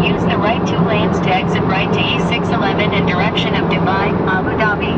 Use the right 2 lanes to exit right to E611 in direction of Dubai, Abu Dhabi.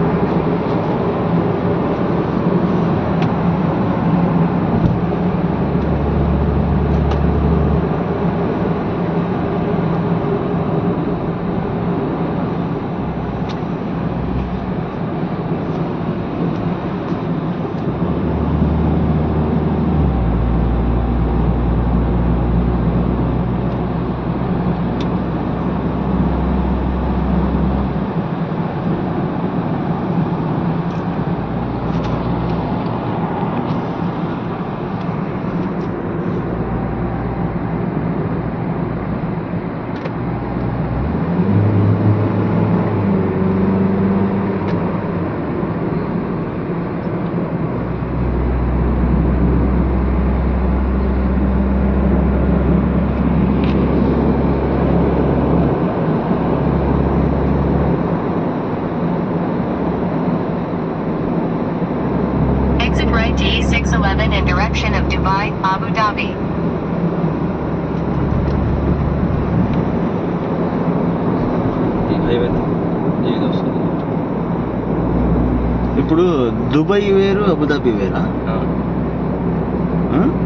Exit right to E611 in direction of Dubai, Abu Dhabi. ఇప్పుడు Dubai వేరు Abu Dhabi వేరా?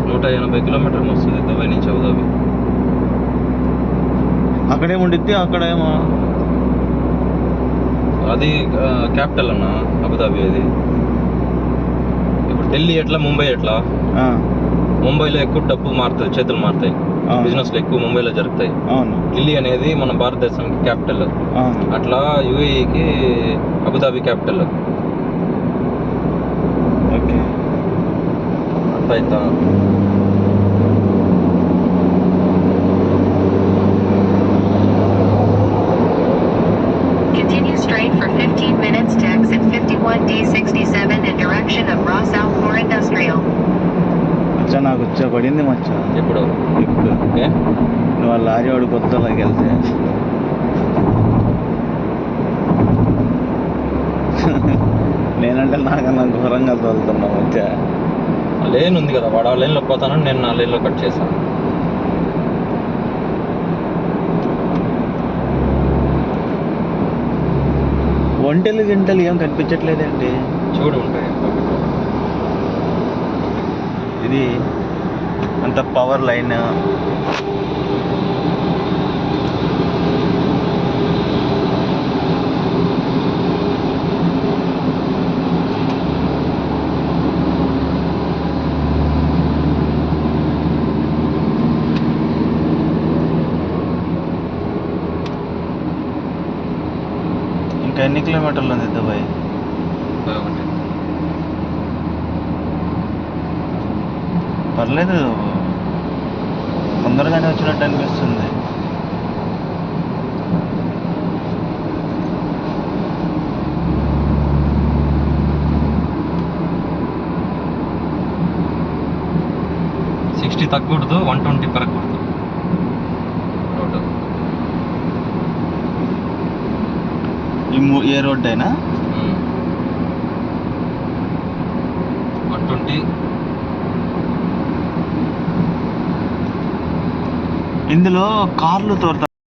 180 కిలోమీటర్లు వస్తుంది Dubai నుంచి Abu Dhabi. అక్కడేముండిద్ది అక్కడేమో అది capital అన్న Abu Dhabi. అది ఇప్పుడు ఢిల్లీ ఎట్లా, ముంబై ఎట్లా, ముంబైలో ఎక్కువ డబ్బు మారుతుంది, చేతులు మారుతాయి, బిజినెస్లు ఎక్కువ ముంబైలో జరుగుతాయి. ఢిల్లీ అనేది మన భారతదేశానికి క్యాపిటల్. అట్లా యూఏఈకి అబుదాబి క్యాపిటల్. ఓకే, అర్థమైతా? Continue straight for 15 minutes to exit 51D67 in direction of Ras Al Khor Industrial. మచ్చా నాకు వచ్చేపడింది మచ్చా. ఇప్పుడు నువ్వు ఆ లారీ వాడు కొత్తలోకి వెళ్తే నేనంటే నాకన్నా ఘోరంగా తోలుతున్నా మచ్చా. లేన్ ఉంది కదా, వాడు ఆ లైన్లో పోతానని నేను నా లైన్లో కట్ చేశాను. ఒంటెలు గింటలు ఏం కనిపించట్లేదండి. చూడు ఉంటాయి. ఇది అంత పవర్ లైన్. ఇంకా ఎన్ని కిలోమీటర్లు ఉంది దుబాయ్? పర్లేదు, తొందరగానే వచ్చినట్టు అనిపిస్తుంది. సిక్స్టీ తగ్గకూడదు, 120 పెరగకూడదు. ఏ రోడ్ అయినా 120. ఇందులో కార్లు తోరుతా